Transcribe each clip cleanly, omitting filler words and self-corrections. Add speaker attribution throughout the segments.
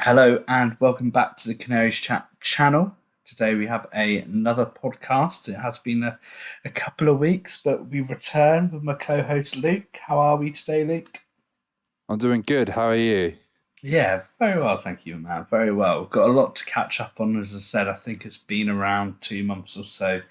Speaker 1: Hello and welcome back to the Canaries Chat channel. Today we have another podcast. It has been a couple of weeks, but we return with my co-host Luke. How are we today, Luke?
Speaker 2: I'm doing good. How are you?
Speaker 1: Yeah, very well, thank you, man. Very well. Got a lot to catch up on. As I said, I think it's been around 2 months or so.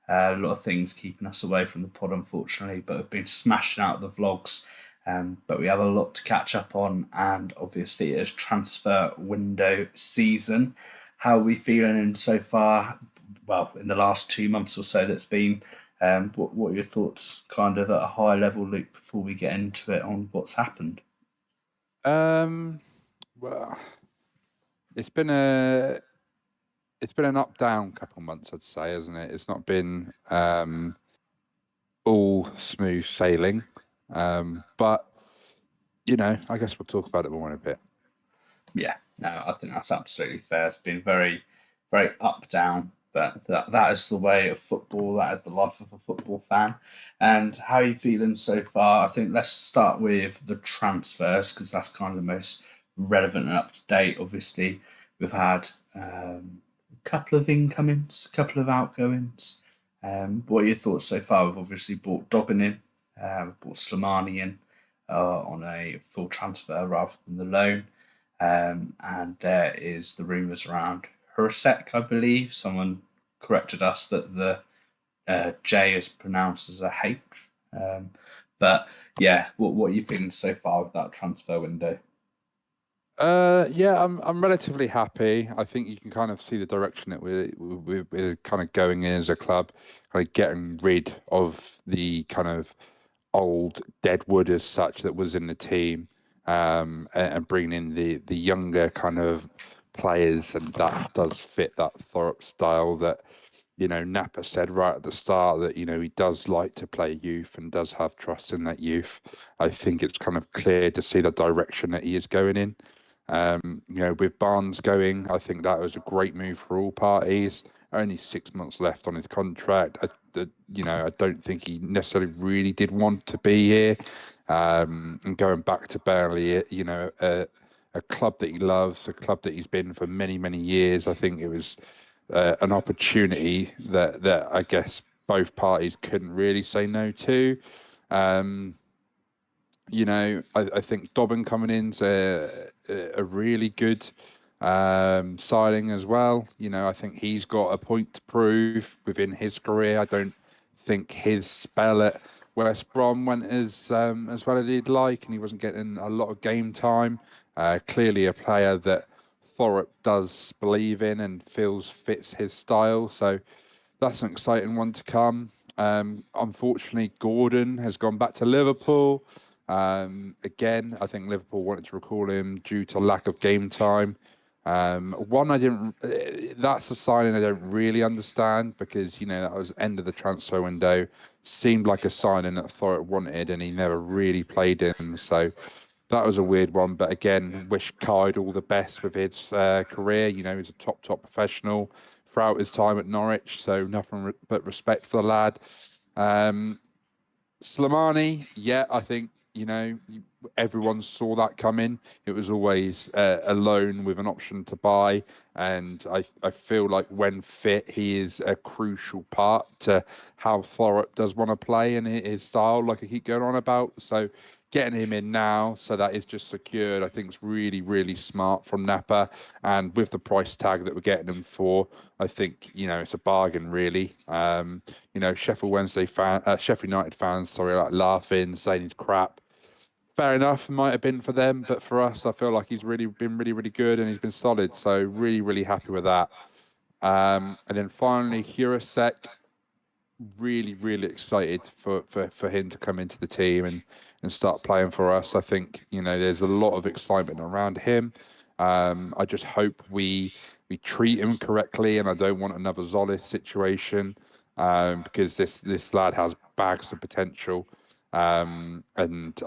Speaker 1: A lot of things keeping us away from the pod, unfortunately, but we've been smashing out the vlogs. But we have a lot to catch up on, and obviously it's transfer window season. How are we feeling in so far? Well, in the last 2 months or so that's been. What are your thoughts, kind of at a high level, Luke, before we get into it on what's happened?
Speaker 2: Um, well, it's been a it's been an up down couple of months, I'd say, hasn't it? It's not been all smooth sailing. But I guess we'll talk about it more in a bit.
Speaker 1: Yeah, no, I think that's absolutely fair. It's been very, very up down, but that is the way of football. That is the life of a football fan. And how are you feeling so far? I think let's start with the transfers because that's kind of the most relevant and up to date. Obviously, we've had a couple of incomings, a couple of outgoings. What are your thoughts so far? We've obviously bought Dobbin in, bought Slimani in on a full transfer rather than the loan. And there is the rumours around Jurasek, I believe. Someone corrected us that the J is pronounced as a H. Um, but yeah, what are you feeling so far with that transfer window?
Speaker 2: Yeah, I'm relatively happy. I think you can kind of see the direction that we're kind of going in as a club, kind of getting rid of the kind of old dead wood as such that was in the team, and bringing in the younger kind of players, and that does fit that Thorpe style that Napa said right at the start that he does like to play youth and does have trust in that youth. I think it's kind of clear to see the direction that he is going in. With Barnes going, I think that was a great move for all parties. Only 6 months left on his contract. I don't think he necessarily really did want to be here. And going back to Burnley, a club that he loves, a club that he's been for many, many years. I think it was an opportunity that I guess both parties couldn't really say no to. Um, I think Dobbin coming in's a really good signing as well. I think he's got a point to prove within his career. I don't think his spell at West Brom went as well as he'd like, and he wasn't getting a lot of game time. Clearly, a player that Thorpe does believe in and feels fits his style. So that's an exciting one to come. Unfortunately, Gordon has gone back to Liverpool. Again, I think Liverpool wanted to recall him due to lack of game time. One I didn't. That's a signing I don't really understand because that was end of the transfer window. Seemed like a signing that Thorpe wanted, and he never really played in. So that was a weird one. But again, wish Kyd all the best with his career. He's a top professional throughout his time at Norwich. So nothing but respect for the lad. Um, Slimani, yeah, I think everyone saw that coming. It was always a loan with an option to buy, and I feel like when fit, he is a crucial part to how Thorpe does want to play and his style, like I keep going on about. So getting him in now, so that is just secured, I think is really really smart from Napa, and with the price tag that we're getting him for, I think it's a bargain really. Sheffield United fans, sorry, like laughing, saying he's crap. Fair enough, might have been for them, but for us, I feel like he's really been really, really good and he's been solid. So really, really happy with that. And then finally, Jurasek, really, really excited for him to come into the team and start playing for us. I think there's a lot of excitement around him. I just hope we treat him correctly, and I don't want another Zolis situation because this lad has bags of potential. And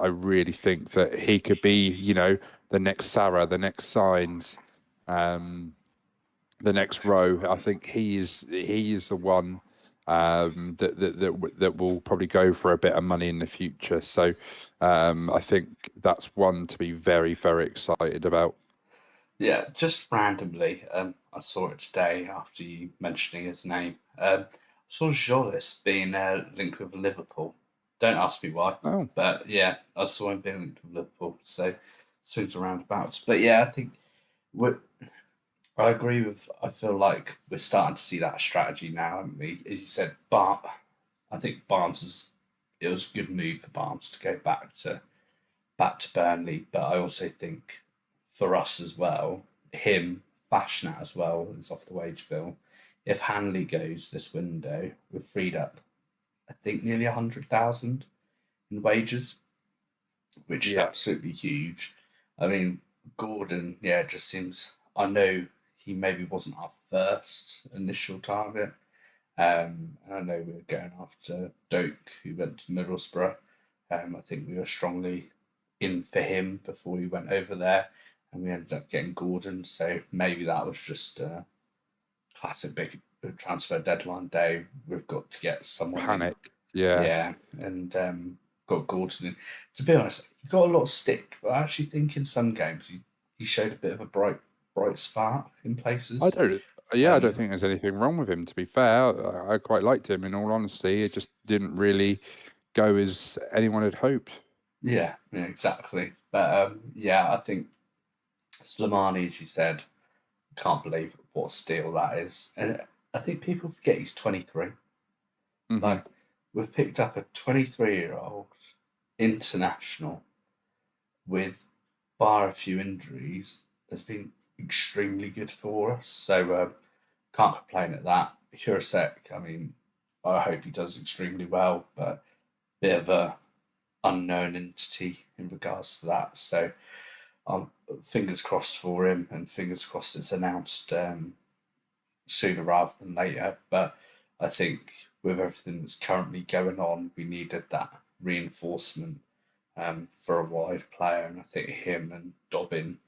Speaker 2: I really think that he could be, the next Sarah, the next Signs, um, the next Row. I think he is the one that will probably go for a bit of money in the future. So I think that's one to be very, very excited about.
Speaker 1: Yeah, just randomly, I saw it today after you mentioning his name. I saw Joris being linked with Liverpool. Don't ask me why,
Speaker 2: Oh,
Speaker 1: but yeah, I saw him being linked with Liverpool. So swings and roundabouts. But yeah, I think we're, I agree with. I feel like we're starting to see that strategy now, haven't we? As you said, I think Barnes was. It was a good move for Barnes to go back to Burnley, but I also think for us as well, him, Fashnat as well is off the wage bill. If Hanley goes this window, we've freed up, I think, nearly 100,000 in wages, which is
Speaker 2: yeah.
Speaker 1: absolutely huge. I mean, Gordon, yeah, it just seems. I know he maybe wasn't our first initial target. And I know we were going after Doak, who went to Middlesbrough. I think we were strongly in for him before we went over there, and we ended up getting Gordon. So maybe that was just a classic big transfer deadline day. We've got to get someone in,
Speaker 2: Panic. Yeah.
Speaker 1: yeah, and got Gordon in. To be honest, he got a lot of stick, but I actually think in some games he showed a bit of a bright spark in
Speaker 2: I
Speaker 1: places.
Speaker 2: don't. Yeah, I don't
Speaker 1: Um,
Speaker 2: think there's anything wrong with him. To be fair, I quite liked him. In all honesty, it just didn't really go as anyone had hoped.
Speaker 1: yeah, exactly. But yeah, I think Slimani, as you said, can't believe what steal that is. And I think people forget he's 23.
Speaker 2: Hmm.
Speaker 1: Like, we've picked up a 23-year-old international with, bar a few injuries, has been extremely good for us. So, can't complain at that. Jurasek, I mean, I hope he does extremely well, but bit of a unknown entity in regards to that. So, um, fingers crossed for him, and fingers crossed it's announced sooner rather than later. But I think with everything that's currently going on, we needed that reinforcement for a wide player, and I think him and Dobbin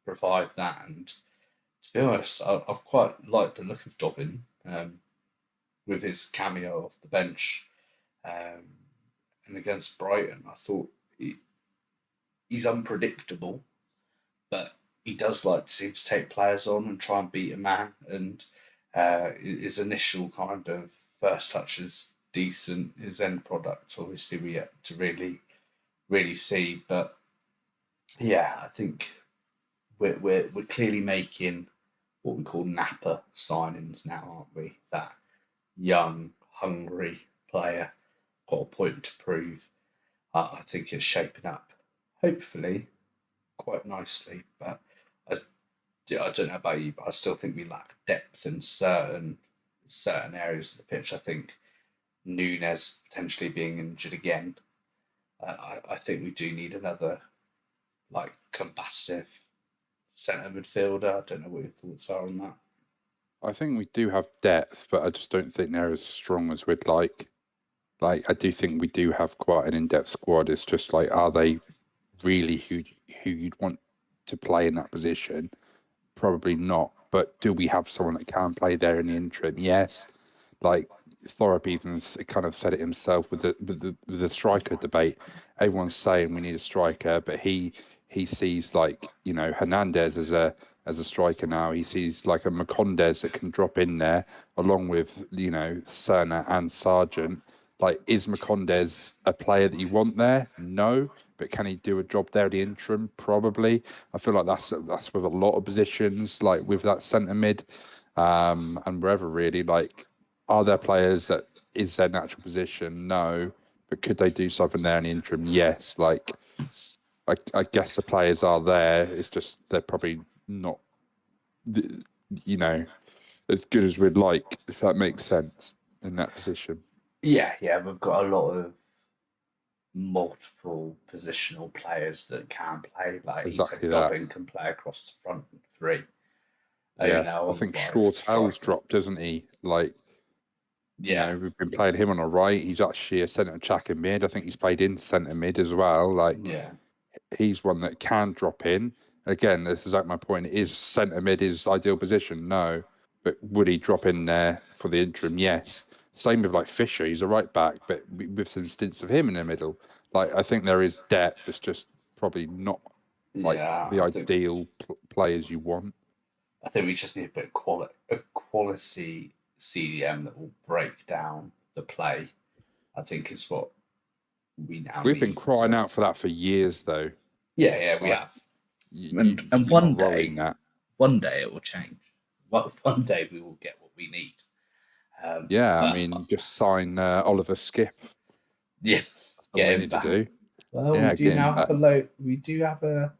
Speaker 1: provide that. And to be honest, I've quite liked the look of Dobbin with his cameo off the bench um, and against Brighton. I thought he's unpredictable, but he does like to seem to take players on and try and beat a man. And his initial kind of first touch is decent. His end product, obviously, we yet to really see. But yeah, I think we're clearly making what we call Napa signings now, aren't we? That young, hungry player got a point to prove. I think it's shaping up, hopefully, quite nicely. But I I don't know about you, but I still think we lack depth in certain areas of the pitch. I think Nunes potentially being injured again. I think we do need another like combative centre midfielder. I don't know what your thoughts are on that.
Speaker 2: I think we do have depth, but I just don't think they're as strong as we'd like. Like, I do think we do have quite an in-depth squad. It's just like, are they really who you'd want to play in that position? Probably not. But do we have someone that can play there in the interim? Yes. Like Thorup even kind of said it himself with the striker debate. Everyone's saying we need a striker, but he sees like Hernandez as a striker now. He sees like a Macondes that can drop in there along with Cerner and Sargent. Like, is Macondes a player that you want there? No, but can he do a job there at the interim? Probably. I feel like that's with a lot of positions, like with that centre mid, and wherever really. Like, are there players that is their natural position? No, but could they do something there in the interim? Yes. Like, I guess the players are there. It's just they're probably not, you know, as good as we'd like, if that makes sense in that position.
Speaker 1: Yeah, we've got a lot of multiple positional players that can play. Like he said,
Speaker 2: Exactly that.
Speaker 1: Dobbin can play across the front three.
Speaker 2: Yeah, I
Speaker 1: On
Speaker 2: think
Speaker 1: like
Speaker 2: Shortell's
Speaker 1: striker.
Speaker 2: dropped, isn't he? Like,
Speaker 1: Yeah,
Speaker 2: we've been playing him on the right. He's actually a centre attacking mid. I think he's played in centre mid as well. Like,
Speaker 1: yeah,
Speaker 2: he's one that can drop in. Again, this is like my point. Is centre mid his ideal position? No. But would he drop in there for the interim? Yes. Same with like Fisher. He's a right back, but with some stints of him in the middle. Like, I think there is depth. It's just probably not. like
Speaker 1: Yeah,
Speaker 2: the ideal players you want.
Speaker 1: I think we just need a bit of quality CDM that will break down the play. I think is what we now
Speaker 2: We've been
Speaker 1: need.
Speaker 2: crying out for that for years, though.
Speaker 1: Yeah, we
Speaker 2: Like
Speaker 1: have.
Speaker 2: you,
Speaker 1: And
Speaker 2: you're not rolling that.
Speaker 1: one day it will change. One day we will get what we need.
Speaker 2: Yeah, I
Speaker 1: But
Speaker 2: mean, just sign Oliver Skip.
Speaker 1: yeah,
Speaker 2: That's all
Speaker 1: get
Speaker 2: we
Speaker 1: him
Speaker 2: need to
Speaker 1: back.
Speaker 2: do.
Speaker 1: Well, we
Speaker 2: Yeah,
Speaker 1: do
Speaker 2: get him
Speaker 1: now have
Speaker 2: back.
Speaker 1: a loan. We do have a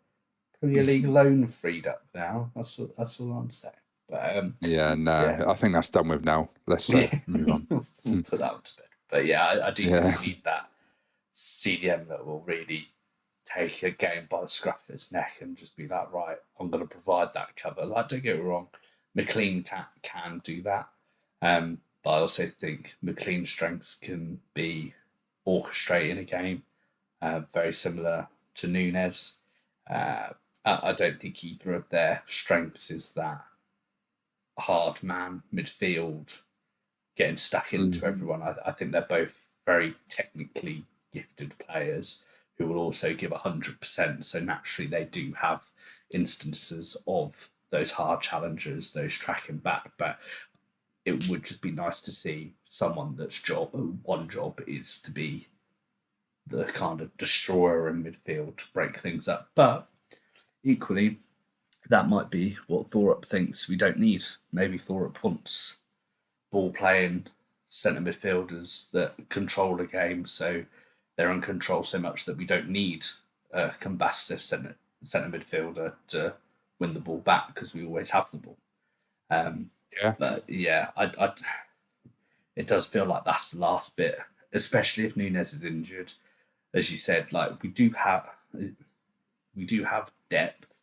Speaker 1: Premier League loan freed up now. That's all I'm saying. But
Speaker 2: Yeah,
Speaker 1: yeah,
Speaker 2: no, I think that's done with now. Let's
Speaker 1: yeah,
Speaker 2: move on.
Speaker 1: we'll put that to bed. But yeah, I do think
Speaker 2: Yeah,
Speaker 1: we need that CDM that will really take a game by the scruff of its neck and just be like, right, I'm going to provide that cover. Like, don't get me wrong, McLean can do that. But I also think McLean's strengths can be orchestrating a game, very similar to Nunes. I don't think either of their strengths is that hard man midfield getting stuck into
Speaker 2: mm,
Speaker 1: everyone. I think they're both very technically gifted players who will also give 100%. So naturally, they do have instances of those hard challenges, those tracking back. But it would just be nice to see someone that's one job is to be the kind of destroyer in midfield to break things up. But equally, that might be what Thorup thinks we don't need. Maybe Thorup wants ball playing centre midfielders that control the game, so they're in control so much that we don't need a combative centre midfielder to win the ball back because we always have the ball.
Speaker 2: yeah.
Speaker 1: But yeah, it does feel like that's the last bit, especially if Nunes is injured. As you said, like we do have depth,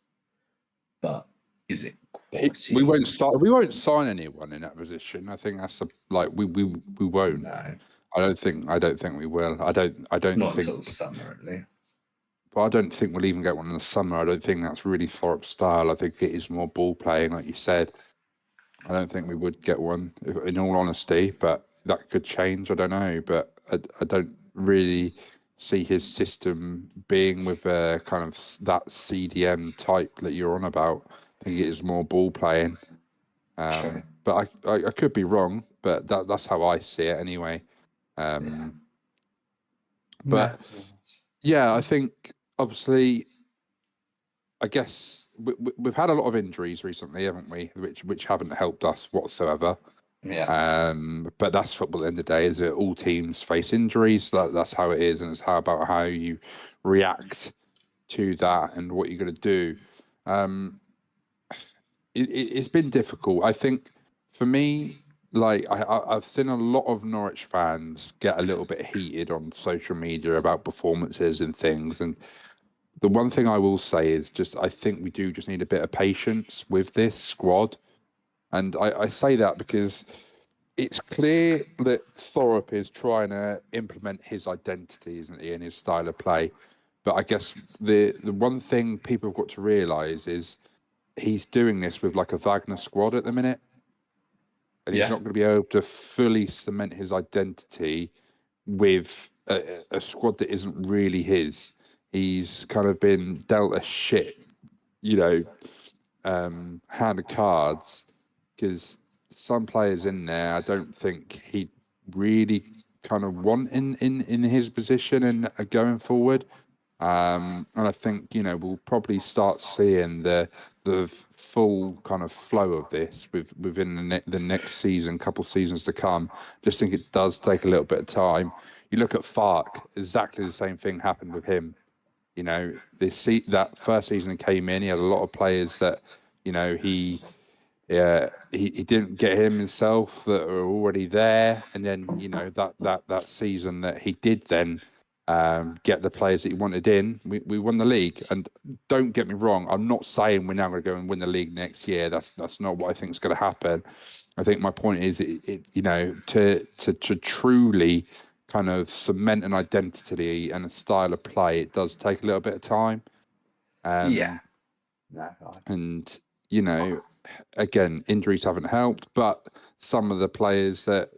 Speaker 1: but is it
Speaker 2: We
Speaker 1: quality?
Speaker 2: won't sign. We won't sign anyone in that position. I think that's like we won't.
Speaker 1: No,
Speaker 2: I don't think. I don't think we will. I don't
Speaker 1: not until the
Speaker 2: think.
Speaker 1: summer at least.
Speaker 2: But I don't think we'll even get one in the summer. I don't think that's really Thorpe's style. I think it is more ball playing, like you said. I don't think we would get one, in all honesty, but that could change. I don't know, but I don't really see his system being with a kind of that CDM type that you're on about. I think it is more ball playing.
Speaker 1: Okay.
Speaker 2: But I could be wrong, but that's how I see it anyway.
Speaker 1: Yeah. No.
Speaker 2: But yeah, I think obviously I guess we've had a lot of injuries recently, haven't we? Which haven't helped us whatsoever.
Speaker 1: Yeah.
Speaker 2: But that's football at the end of the day, is it? All teams face injuries. That's how it is, and it's about how you react to that and what you're going to do. Um, it's been difficult. I think for me, like I've seen a lot of Norwich fans get a little bit heated on social media about performances and things, and the one thing I will say is just I think we do just need a bit of patience with this squad. And I say that because it's clear that Thorup is trying to implement his identity, isn't he, and his style of play. But I guess the one thing people have got to realise is he's doing this with like a Wagner squad at the minute, and he's
Speaker 1: Yeah.
Speaker 2: not going to be able to fully cement his identity with a squad that isn't really his. He's kind of been dealt a shit, you know, hand of cards because some players in there I don't think he really kind of want in his position and going forward. And I think we'll probably start seeing the full kind of flow of this within the next season, couple of seasons to come. Just think it does take a little bit of time. You look at Fark, exactly the same thing happened with him. That first season he came in, he had a lot of players that he he didn't get himself that are already there, and then that season that he did then get the players that he wanted in, we won the league. And don't get me wrong, I'm not saying we're now going to go and win the league next year. That's not what I think is going to happen. I think my point is, to truly kind of cement an identity and a style of play, it does take a little bit of time.
Speaker 1: Yeah.
Speaker 2: Um,
Speaker 1: No.
Speaker 2: and again, injuries haven't helped, but some of the players that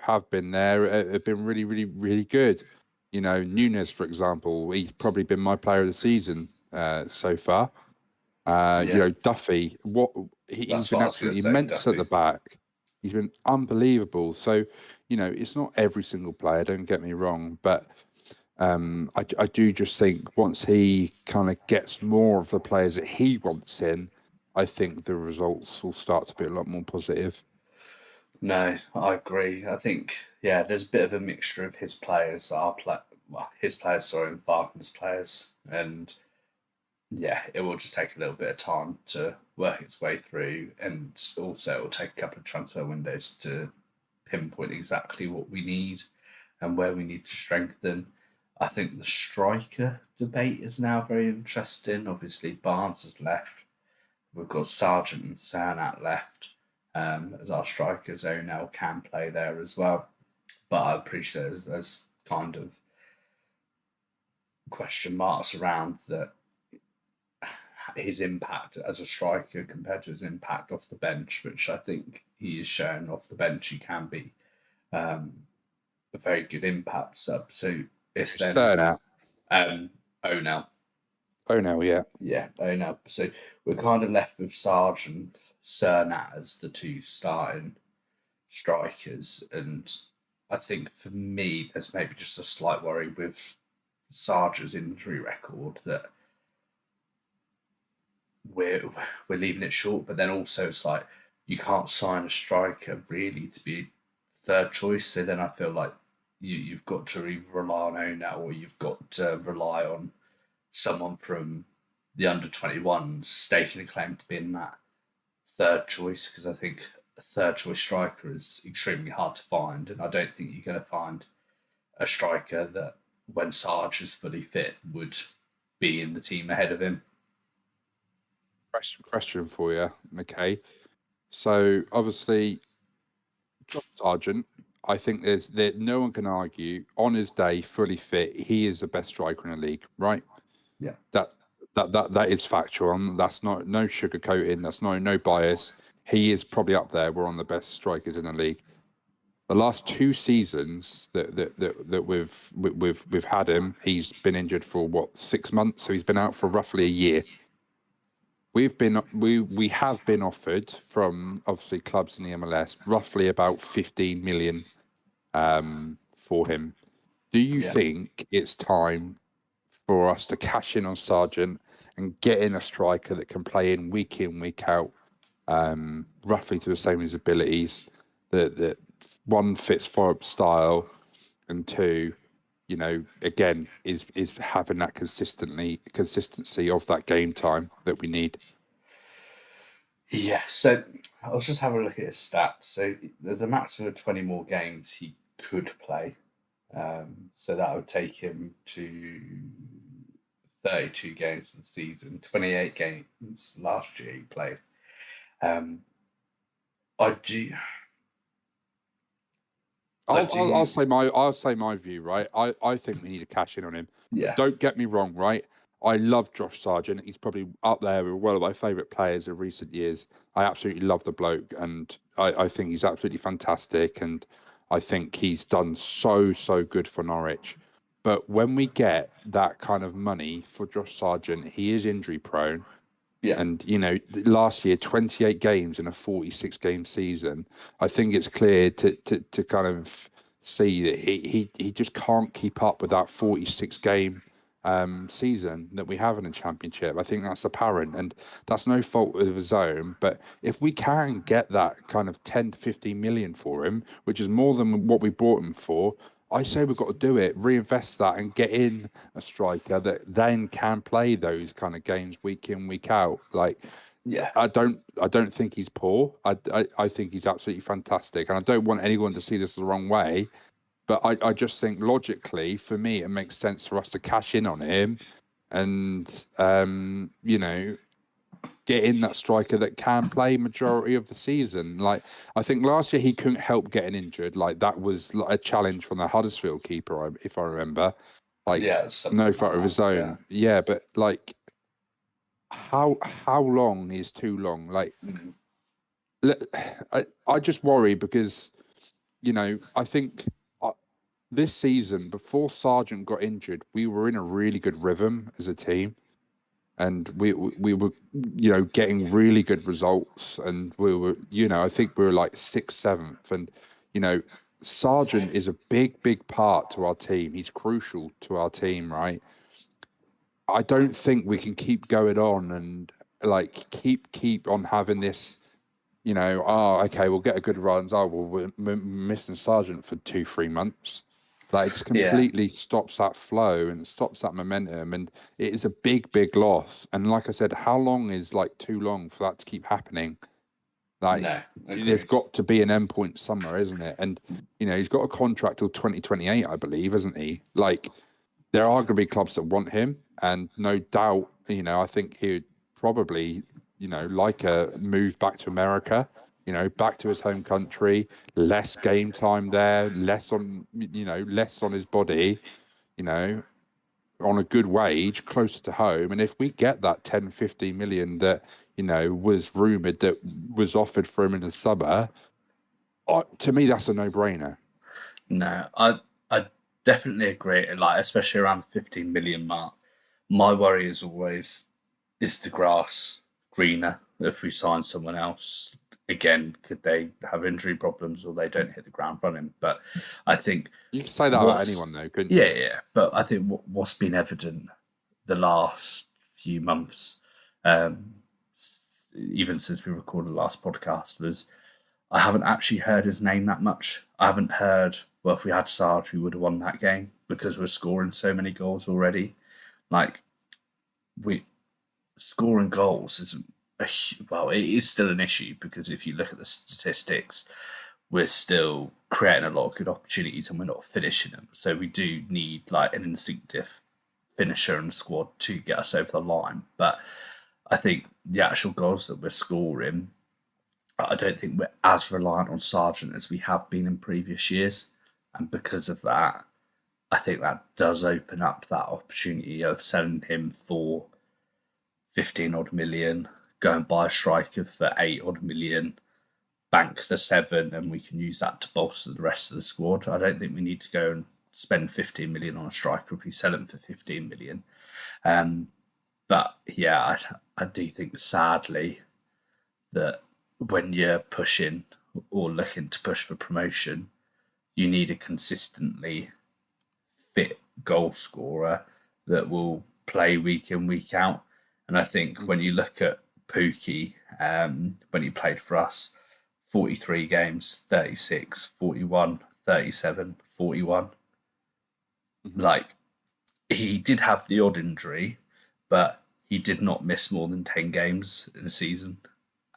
Speaker 2: have been there have been really, really, really good. Nunes, for example, he's probably been my player of the season so far.
Speaker 1: Yeah,
Speaker 2: Duffy, he's
Speaker 1: that's
Speaker 2: been
Speaker 1: what I was going to
Speaker 2: absolutely
Speaker 1: say,
Speaker 2: immense at
Speaker 1: Duffy.
Speaker 2: the back. He's been unbelievable. So, it's not every single player, don't get me wrong, but I do just think once he kind of gets more of the players that he wants in, I think the results will start to be a lot more positive.
Speaker 1: No, I agree. I think there's a bit of a mixture of his players, his players, sorry, and Wagner's players, and it will just take a little bit of time to work its way through, and also it will take a couple of transfer windows to pinpoint exactly what we need and where we need to strengthen. I think the striker debate is now very interesting. Obviously, Barnes has left. We've got Sargent and Sanat left as our strikers. O'Neill can play there as well. But I appreciate there's kind of question marks around that his impact as a striker compared to his impact off the bench, which I think he is shown off the bench he can be a very good impact sub. So it's then
Speaker 2: Cerna.
Speaker 1: O'Neill.
Speaker 2: Oh no, yeah.
Speaker 1: Yeah, O'Neill. So we're kind of left with Sargent, Cernat as the two starting strikers. And I think for me, there's maybe just a slight worry with Sargent's injury record that we're we're leaving it short. But then also it's like you can't sign a striker really to be third choice. So then I feel like you've got to either rely on O'Neill or you've got to rely on someone from the under 21s staking a claim to being that third choice, because I think a third choice striker is extremely hard to find, and I don't think you're going to find a striker that, when Sarge is fully fit, would be in the team ahead of him.
Speaker 2: Question for you. Okay. So obviously, Josh Sargent, I think no one can argue on his day, fully fit, he is the best striker in the league, right?
Speaker 1: Yeah,
Speaker 2: That that is factual. That's not no sugarcoating. That's no bias. He is probably up there. We're on the best strikers in the league. The last 2 seasons that we've had him, he's been injured for what, 6 months, so he's been out for roughly a year. We have been offered from obviously clubs in the MLS roughly about 15 million for him. Do you
Speaker 1: yeah,
Speaker 2: think it's time for us to cash in on Sargent and get in a striker that can play in, week out, roughly to the same as abilities, that one fits for style, and two, again, is having that consistency of that game time that we need.
Speaker 1: yeah. So I was just having a look at his stats. So there's a maximum of 20 more games he could play. So that would take him to 32 games in the season, 28 games last year he played. Um, I do, I do,
Speaker 2: I'll say my view, right? I think we need to cash in on him.
Speaker 1: yeah,
Speaker 2: Don't get me wrong, right? I love Josh Sargent. He's probably up there with one of my favourite players of recent years. I absolutely love the bloke, and I think he's absolutely fantastic. And I think he's done so good for Norwich. But when we get that kind of money for Josh Sargent, he is injury prone.
Speaker 1: yeah,
Speaker 2: And last year, 28 games in a 46 game season. I think it's clear to kind of see that he just can't keep up with that 46 game season that we have in the championship. I think that's apparent, and that's no fault of his own. But if we can get that kind of 10 to 15 million for him, which is more than what we bought him for, I say we've got to do it, reinvest that, and get in a striker that then can play those kind of games week in, week out. Like,
Speaker 1: yeah,
Speaker 2: I don't think he's poor. I think he's absolutely fantastic, and I don't want anyone to see this the wrong way. But I just think logically, for me, it makes sense for us to cash in on him, and get in that striker that can play majority of the season. Like, I think last year he couldn't help getting injured. Like, that was like a challenge from the Huddersfield keeper, if I remember. Like,
Speaker 1: yeah, it's
Speaker 2: no
Speaker 1: something like
Speaker 2: fault of
Speaker 1: that.
Speaker 2: his
Speaker 1: Yeah.
Speaker 2: own. Yeah, but like, how long is too long? Like,
Speaker 1: Mm.
Speaker 2: I just worry because I think this season, before Sargent got injured, we were in a really good rhythm as a team. and we were, getting really good results, and we were, I think we were like sixth, seventh, and you know, Sargent is a big part to our team. He's crucial to our team, right? I don't think we can keep going on and like keep on having this, oh, okay, we'll get a good runs. Oh, well, we're missing Sargent for 2-3 months. Like, it just
Speaker 1: Yeah,
Speaker 2: completely stops that flow and stops that momentum, and it is a big loss. And like I said, how long is like too long for that to keep happening? Like,
Speaker 1: no,
Speaker 2: there's
Speaker 1: agreed.
Speaker 2: got to be an endpoint somewhere, isn't it? And he's got a contract till 2028, I believe, isn't he? Like, there are going to be clubs that want him, and no doubt, I think he would probably, like a move back to America, back to his home country, less game time there, less on his body, you know, on a good wage, closer to home. And if we get that 10, 15 million that, was rumored that was offered for him in the summer, to me, that's a no-brainer.
Speaker 1: No, I definitely agree. Like, especially around the 15 million mark. My worry is always, is the grass greener if we sign someone else? Again, could they have injury problems or they don't hit the ground running? But I think
Speaker 2: You can say that about
Speaker 1: what's
Speaker 2: anyone, though, couldn't
Speaker 1: yeah,
Speaker 2: you?
Speaker 1: yeah. But I think what's been evident the last few months, um, even since we recorded the last podcast, was I haven't actually heard his name that much. I haven't heard, well, if we had Sarge, we would have won that game because we're scoring so many goals already. Like, we scoring goals isn't well, it is still an issue because if you look at the statistics, we're still creating a lot of good opportunities and we're not finishing them. So we do need like an instinctive finisher in the squad to get us over the line. But I think the actual goals that we're scoring, I don't think we're as reliant on Sargent as we have been in previous years. And because of that, I think that does open up that opportunity of selling him for 15 odd million, go and buy a striker for 8 odd million, bank the 7, and we can use that to bolster the rest of the squad. I don't think we need to go and spend 15 million on a striker if we sell him for 15 million. Um, but yeah, I do think sadly that when you're pushing or looking to push for promotion, you need a consistently fit goal scorer that will play week in, week out. And I think when you look at Pookie, when he played for us, 43 games, 36, 41, 37, 41.
Speaker 2: Mm-hmm.
Speaker 1: Like, he did have the odd injury, but he did not miss more than 10 games in a season.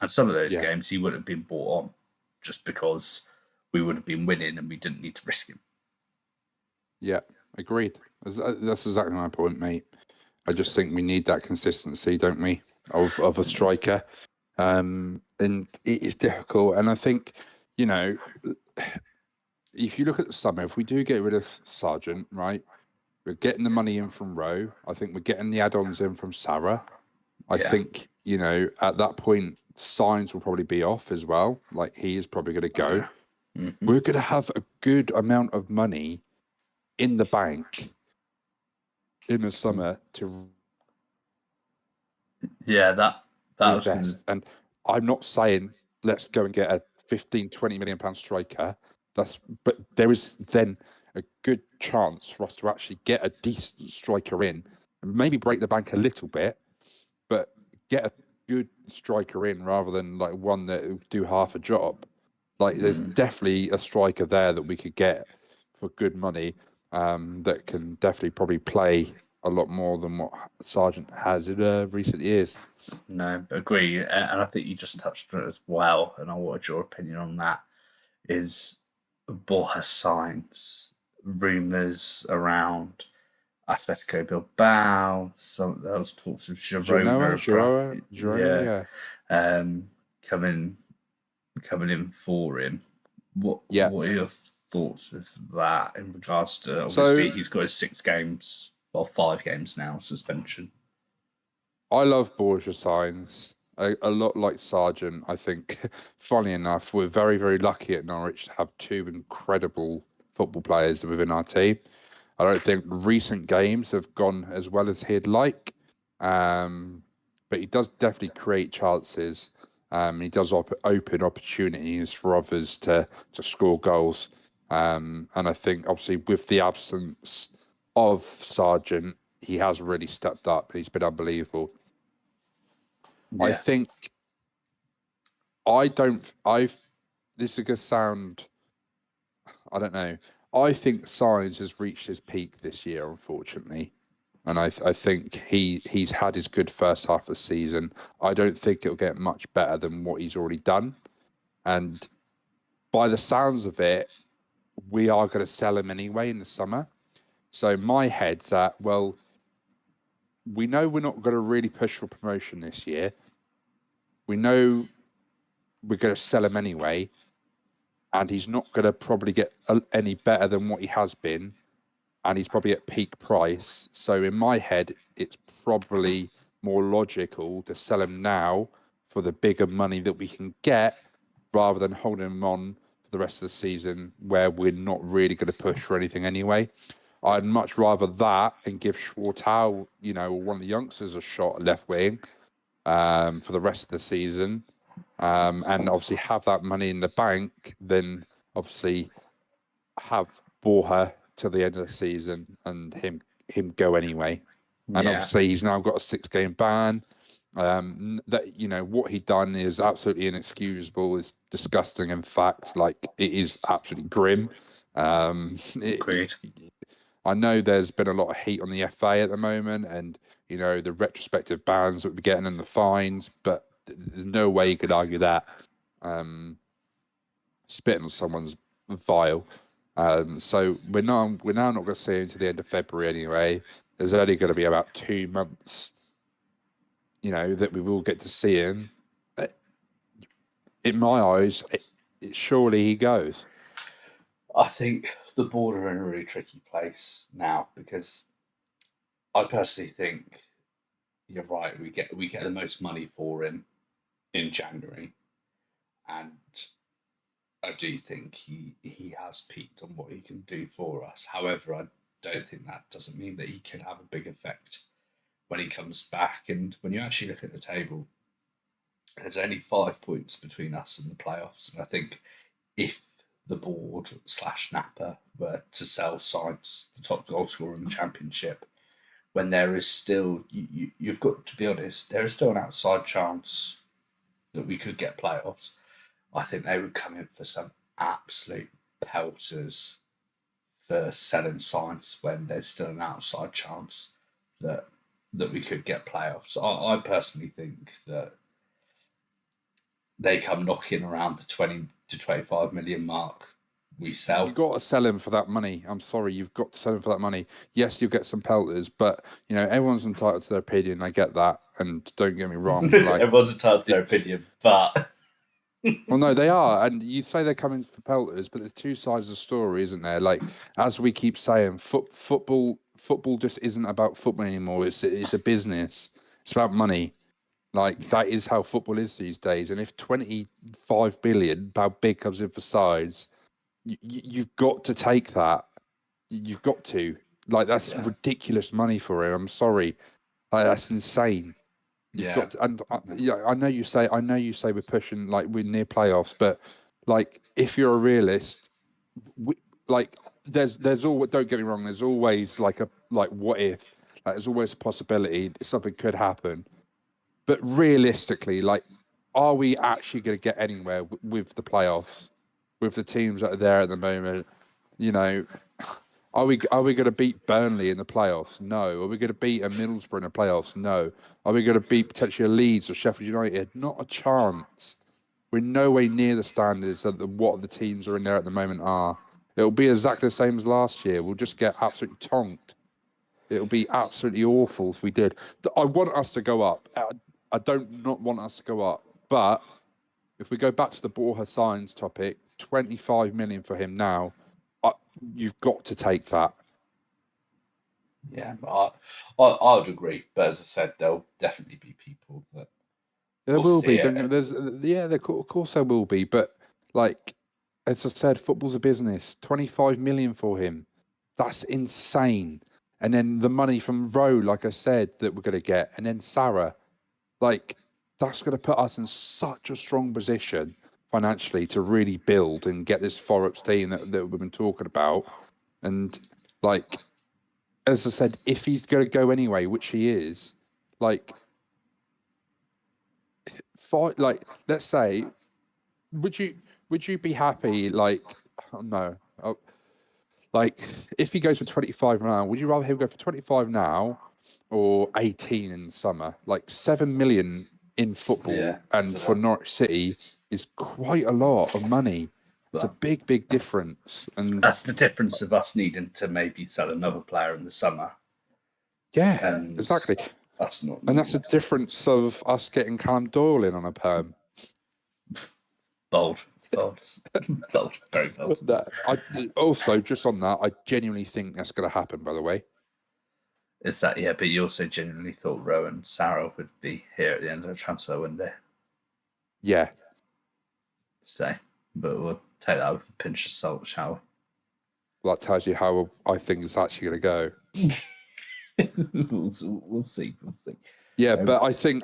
Speaker 1: And some of those
Speaker 2: Yeah.
Speaker 1: games he would have been brought on just because we would have been winning and we didn't need to risk him.
Speaker 2: Yeah, agreed. That's exactly my point, mate. I just think we need that consistency, don't we, of a striker. And it is difficult. And I think, if you look at the summer, if we do get rid of Sargent, right, we're getting the money in from Rowe. I think we're getting the add-ons in from Sarah. I
Speaker 1: Yeah.
Speaker 2: think, at that point, Sainz will probably be off as well. Like, he is probably going to go.
Speaker 1: Mm-hmm.
Speaker 2: We're going to have a good amount of money in the bank in the summer to
Speaker 1: Yeah, that was going to.
Speaker 2: reinvest. And I'm not saying let's go and get a 15, 20 million pound striker. But there is then a good chance for us to actually get a decent striker in and maybe break the bank a little bit, but get a good striker in rather than like one that will do half a job. Like, there's definitely a striker there that we could get for good money, that can definitely probably play a lot more than what Sargent has in recent years.
Speaker 1: No, agree. And I think you just touched on it as well. And I wanted your opinion on that. Is Borja Sainz rumours around Atletico Bilbao? Some there was talks of
Speaker 2: Genoa,
Speaker 1: Girona,
Speaker 2: Girona,
Speaker 1: yeah,
Speaker 2: yeah.
Speaker 1: um, coming coming in for him.
Speaker 2: Yeah.
Speaker 1: What are your thoughts with that in regards to
Speaker 2: So
Speaker 1: obviously he's got his 6 games, well 5 games now suspension.
Speaker 2: I love Borgia Signs a lot like Sargent. I think, funny enough, we're very lucky at Norwich to have two incredible football players within our team. I don't think recent games have gone as well as he'd like. But he does definitely create chances. He does open opportunities for others to score goals. And I think obviously with the absence of Sargent, he has really stepped up. He's been unbelievable. I
Speaker 1: Yeah,
Speaker 2: think I don't. I've This is gonna sound. I don't know. I think Sainz has reached his peak this year, unfortunately. And I think he's had his good first half of the season. I don't think it'll get much better than what he's already done. And by the sounds of it, we are going to sell him anyway in the summer. So my head's at, well, we know we're not going to really push for promotion this year. We know we're going to sell him anyway, and he's not going to probably get any better than what he has been, and he's probably at peak price. So in my head, it's probably more logical to sell him now for the bigger money that we can get rather than holding him on for the rest of the season where we're not really going to push for anything anyway. I'd much rather that and give Schwartau, one of the youngsters a shot at left wing for the rest of the season, and obviously have that money in the bank than obviously have Borja to the end of the season and him go anyway. And
Speaker 1: yeah,
Speaker 2: obviously he's now got a 6-game ban. That what he done is absolutely inexcusable. It's disgusting. In fact, like it is absolutely grim.
Speaker 1: agreed.
Speaker 2: I know there's been a lot of heat on the FA at the moment, and the retrospective bans that we're getting and the fines, but there's no way you could argue that. Spitting on someone's vile. So we're now not going to see him until the end of February anyway. There's only going to be about 2 months, that we will get to see him. In my eyes, surely he goes.
Speaker 1: I think the board are in a really tricky place now because I personally think you're right. We get the most money for him in January, and I do think he has peaked on what he can do for us. However, I don't think that doesn't mean that he can have a big effect when he comes back. And when you actually look at the table, there's only 5 points between us and the playoffs. And I think if the board slash Napa were to sell Sainz, the top goal scorer in the championship, when there is still, you've got to be honest, there is still an outside chance that we could get playoffs. I think they would come in for some absolute pelters for selling Sainz when there's still an outside chance that we could get playoffs. I personally think that they come knocking around the 20 to 25 million mark. We
Speaker 2: You
Speaker 1: sell.
Speaker 2: got to sell him for that money. I'm sorry, you've got to sell him for that money. Yes, you'll get some pelters, but everyone's entitled to their opinion. I get that, and don't get me wrong. Like,
Speaker 1: Everyone's entitled to their opinion, but
Speaker 2: well, no, they are, and you say they're coming for pelters, but there's two sides of the story, isn't there? Like, as we keep saying, football just isn't about football anymore. It's a business. It's about money. Like that is how football is these days. And if 25 billion, how big comes in for sides, you've got to take that. You've got to. Like that's
Speaker 1: yeah,
Speaker 2: ridiculous money for him. I'm sorry. Like, that's insane. You've
Speaker 1: yeah,
Speaker 2: got to, and yeah, I know you say we're pushing like we're near playoffs, but like if you're a realist, we, like there's always, don't get me wrong, there's always like what if, like there's always a possibility something could happen, but realistically, like are we actually going to get anywhere with the playoffs, with the teams that are there at the moment? You know, are we going to beat Burnley in the playoffs? No. Are we going to beat a Middlesbrough in the playoffs? No. Are we going to beat potentially a Leeds or Sheffield United? Not a chance. We're nowhere near the standards that what the teams are in there at the moment are. It'll be exactly the same as last year. We'll just get absolutely tonked. It'll be absolutely awful if we did. I want us to go up. I don't not want us to go up. But if we go back to the Borja Sainz topic, 25 million for him now, you've got to take that.
Speaker 1: yeah. I would agree, but as I said, there'll definitely be people that
Speaker 2: There
Speaker 1: will
Speaker 2: will
Speaker 1: see
Speaker 2: be. Don't
Speaker 1: it.
Speaker 2: get, there's yeah, of course there will be. But like as I said, football's a business. 25 million for him. That's insane. and then the money from Rowe, like I said, that we're going to get, and then Sarah, like that's going to put us in such a strong position financially to really build and get this Foreps team that we've been talking about. And like, as I said, if he's going to go anyway, which he is, like, let's say, would you be happy? Like, oh, no, like if he goes for 25 now, would you rather him go for 25 now or 18 in the summer? Like 7 million in football, and for Norwich City is quite a lot of money. It's a big difference, and
Speaker 1: that's the difference of us needing to maybe sell another player in the summer.
Speaker 2: yeah,
Speaker 1: And
Speaker 2: exactly.
Speaker 1: That's not.
Speaker 2: And that's the difference of us getting Callum Doyle in on a perm.
Speaker 1: Bold, very bold.
Speaker 2: I also, just on that, I genuinely think that's going to happen. By the way,
Speaker 1: Is that but you also genuinely thought Rowe and Sarah would be here at the end of the transfer window.
Speaker 2: yeah.
Speaker 1: So, but we'll take that with a pinch of salt, shall
Speaker 2: That tells you how I think it's actually going to go.
Speaker 1: we? We'll see.
Speaker 2: Yeah, but I think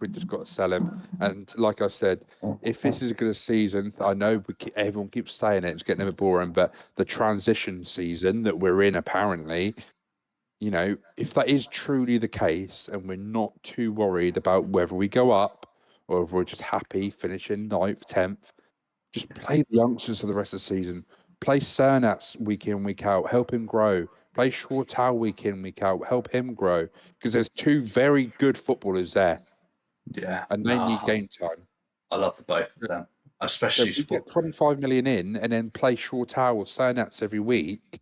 Speaker 2: we just got to sell him. And like I said, if this is a good season, I know everyone keeps saying it, it's getting a bit boring, but the transition season that we're in, apparently, if that is truly the case, and we're not too worried about whether we go up or if we're just happy finishing 9th, 10th, just play the youngsters for the rest of the season. Play Cernats week in, week out, help him grow. Play Shortau week in, week out, help him grow. Because there's two very good footballers there.
Speaker 1: Yeah.
Speaker 2: And they need game time.
Speaker 1: I love the both of them.
Speaker 2: So
Speaker 1: Especially
Speaker 2: if we get 25 million in and then play Shortau or Cernats every week,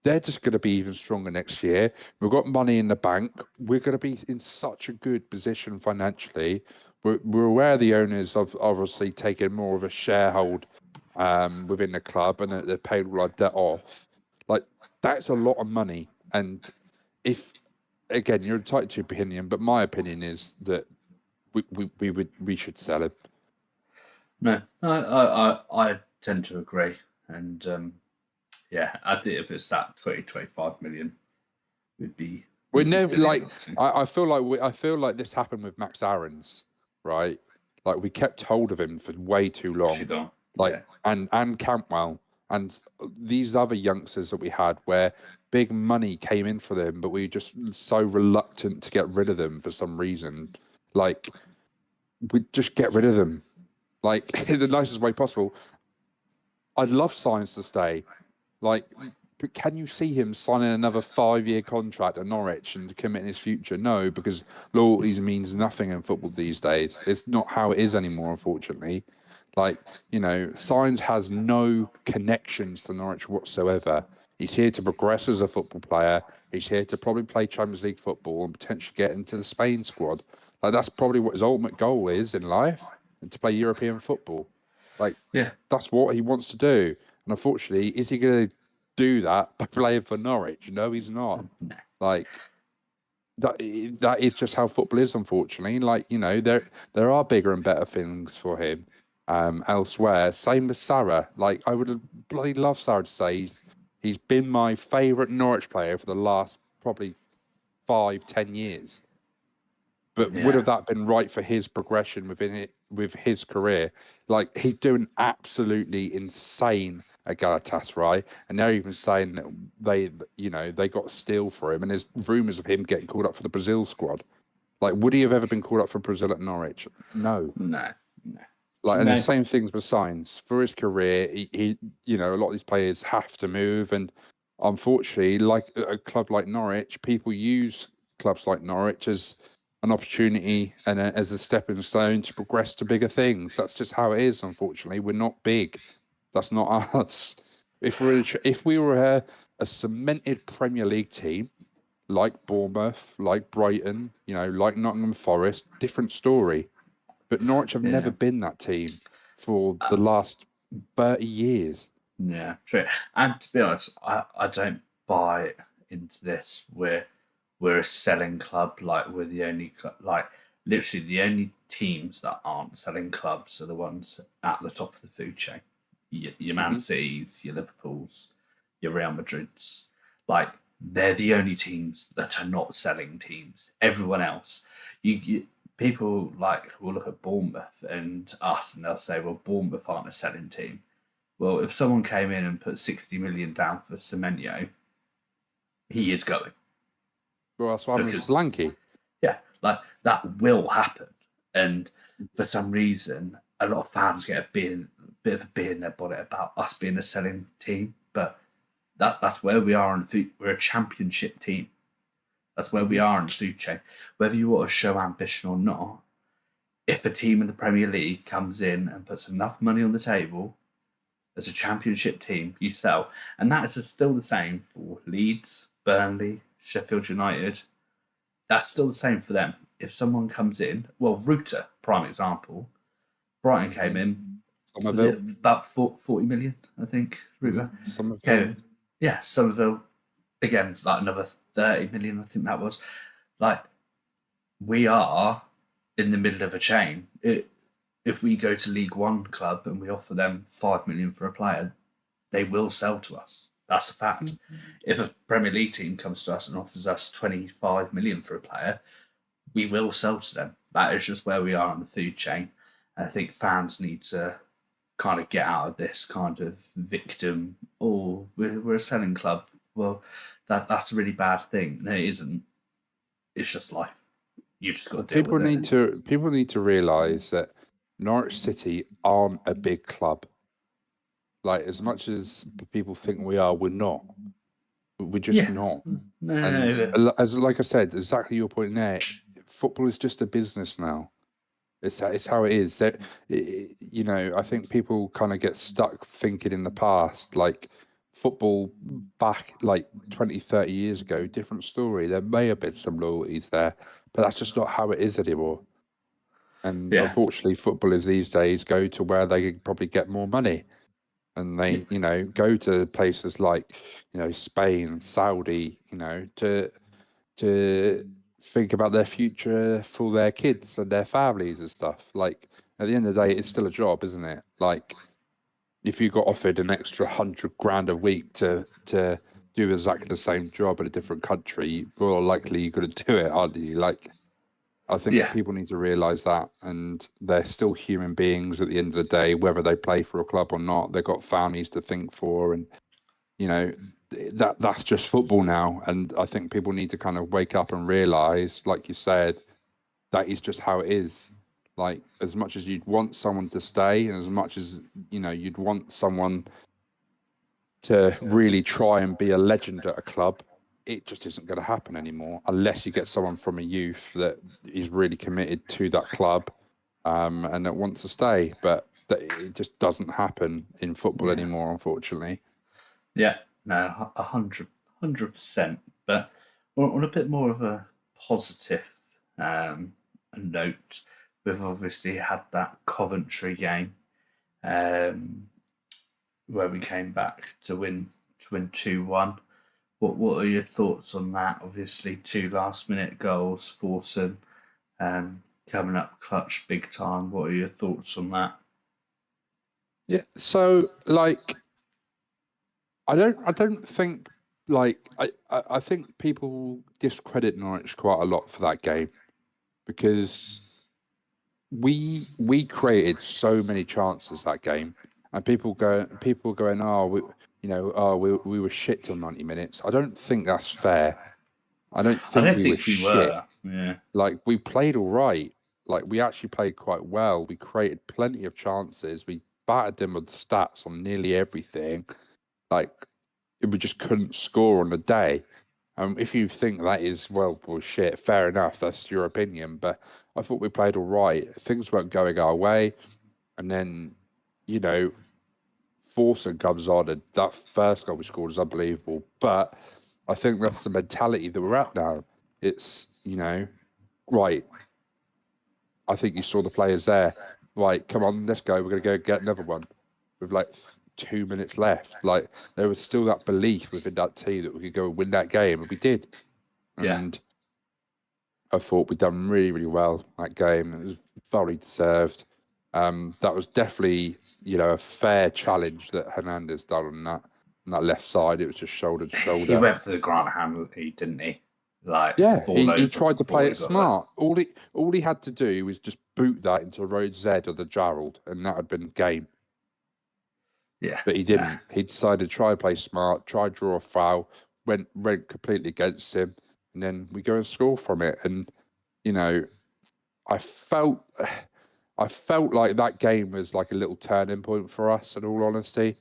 Speaker 2: they're just going to be even stronger next year. We've got money in the bank. We're going to be in such a good position financially. We're aware the owners have obviously taken more of a sharehold within the club, and that they've paid all our debt off. Like, that's a lot of money. And if, again, you're entitled to your opinion, but my opinion is that we should sell him.
Speaker 1: No, I tend to agree, and I think if it's that 25 million, we'd be.
Speaker 2: We're never like I feel like this happened with Max Aarons, right? Like we kept hold of him for way too long. Like and Campbell and these other youngsters that we had where big money came in for them, but we were just so reluctant to get rid of them for some reason. Like we just get rid of them. Like in the nicest way possible. I'd love Sainz to stay. Like, but can you see him signing another 5-year contract at Norwich and committing his future? No, because loyalty means nothing in football these days. It's not how it is anymore, unfortunately. Like, Sainz has no connections to Norwich whatsoever. He's here to progress as a football player. He's here to probably play Champions League football and potentially get into the Spain squad. Like, that's probably what his ultimate goal is in life, and to play European football. Like, that's what he wants to do. And unfortunately, is he going to do that by playing for Norwich? No, he's not. Like that is just how football is, unfortunately. Like, there are bigger and better things for him elsewhere. Same with Sarah. Like, I would bloody love Sarah to say he's been my favourite Norwich player for the last probably 5-10 years. But would have that been right for his progression with his career? Like, he's doing absolutely insane at Galatasaray, and they're even saying that they got a steal for him, and there's rumours of him getting called up for the Brazil squad. Like, would he have ever been called up for Brazil at Norwich? No. Like, and the same things with Sainz. For his career, he a lot of these players have to move, and unfortunately, like a club like Norwich, people use clubs like Norwich as an opportunity and as a stepping stone to progress to bigger things. That's just how it is. Unfortunately, we're not big. That's not us. If we were a cemented Premier League team like Bournemouth, like Brighton, like Nottingham Forest, different story. But Norwich have never been that team for the last 30 years.
Speaker 1: Yeah, true. And to be honest, I don't buy into this. We're a selling club. Like, we're the only like literally the only teams that aren't selling clubs are the ones at the top of the food chain. Your Man Cities, your Liverpools, your Real Madrids. Like, they're the only teams that are not selling teams. Everyone else, you people like will look at Bournemouth and us, and they'll say, "Well, Bournemouth aren't a selling team." Well, if someone came in and put 60 million down for Semenyo, he is going
Speaker 2: Well, that's what happened with
Speaker 1: because
Speaker 2: Solanke.
Speaker 1: yeah, like that will happen. And for some reason, a lot of fans get bit of a bee in their bonnet about us being a selling team, but that's where we are in the we're a championship team. That's where we are in the food chain. Whether you want to show ambition or not, if a team in the Premier League comes in and puts enough money on the table as a championship team, you sell. And that is still the same for Leeds, Burnley, Sheffield United. That's still the same for them. If someone comes in, well, Ruta, prime example, Brighton came in, was it
Speaker 2: Somerville.
Speaker 1: about 40 million, I think, Ruta?
Speaker 2: Somerville.
Speaker 1: Okay, yeah, Somerville, again, like another 30 million, I think that was. Like, we are in the middle of a chain. If we go to League One club and we offer them 5 million for a player, they will sell to us. That's a fact. If a Premier League team comes to us and offers us 25 million for a player, we will sell to them. That is just where we are on the food chain. And I think fans need to kind of get out of this kind of victim, oh, we're a selling club. Well, that's a really bad thing. No, it isn't. It's just life. You just got to deal with it.
Speaker 2: People need to realise that Norwich City aren't a big club. Like, as much as people think we are, we're not. We're just
Speaker 1: Yeah.
Speaker 2: not.
Speaker 1: No,
Speaker 2: And
Speaker 1: no.
Speaker 2: as like I said, exactly your point there. Football is just a business now. It's how it is. That you know, I think people kind of get stuck thinking in the past, like football back like 20, 30 years ago, different story. There may have been some loyalties there, but that's just not how it is anymore. And
Speaker 1: Yeah.
Speaker 2: unfortunately, footballers these days go to where they can probably get more money. And
Speaker 1: Yeah.
Speaker 2: they, you know, go to places like, you know, Spain, Saudi, you know, to think about their future for their kids and their families and stuff. Like at the end of the day, it's still a job, isn't it? Like if you got offered an extra 100 grand a week to do exactly the same job in a different country, more likely you're going to do it, aren't you? Like I think
Speaker 1: Yeah.
Speaker 2: people need to realize that, and they're still human beings at the end of the day, whether they play for a club or not. They've got families to think for, and you know that's just football now. And I think people need to kind of wake up and realize, like you said, that is just how it is. Like as much as you'd want someone to stay, and as much as you know you'd want someone to really try and be a legend at a club, it just isn't going to happen anymore unless you get someone from a youth that is really committed to that club and that wants to stay. But it just doesn't happen in football
Speaker 1: Yeah.
Speaker 2: anymore, unfortunately.
Speaker 1: Yeah. No, 100%. But on a bit more of a positive um, note, we've obviously had that Coventry game um, where we came back to win 2-1. What are your thoughts on that? Obviously, two last minute goals, Forson coming up clutch big time. What are your thoughts on that?
Speaker 2: Yeah. So, like, I don't think like I think people discredit Norwich quite a lot for that game because we created so many chances that game, and people going, oh, we were shit till 90 minutes. I don't think that's fair. I don't
Speaker 1: I
Speaker 2: think
Speaker 1: don't
Speaker 2: we were
Speaker 1: think we
Speaker 2: shit.
Speaker 1: were. Yeah.
Speaker 2: Like we played all right. Like we actually played quite well. We created plenty of chances. We battered them with the stats on nearly everything. Like we just couldn't score on the day. If you think that is, well, shit, fair enough. That's your opinion. But I thought we played all right. Things weren't going our way. And then, you know, Forster comes on, and that first goal we scored is unbelievable. But I think that's the mentality that we're at now. It's, you know, right. I think you saw the players there. Right, come on, let's go. We're going to go get another one with like 2 minutes left. Like there was still that belief within that team that we could go and win that game, and we did.
Speaker 1: Yeah.
Speaker 2: And I thought we'd done really, really well that game. It was thoroughly deserved. That was definitely, you know, a fair challenge that Hernandez done on that. on that left side. It was just shoulder to
Speaker 1: He
Speaker 2: shoulder.
Speaker 1: went for the Grant Hanley, didn't he? Like
Speaker 2: Yeah,
Speaker 1: fall
Speaker 2: he
Speaker 1: over
Speaker 2: tried to play
Speaker 1: before he
Speaker 2: it
Speaker 1: got there.
Speaker 2: smart. All he had to do was just boot that into road Z or the Gerald, and that had been game.
Speaker 1: Yeah,
Speaker 2: But he
Speaker 1: no,
Speaker 2: didn't. He decided to try play smart, try draw a foul, went completely against him, and then we go and score from it. And you know, I felt I felt like that game was like a little turning point for us. In all honesty,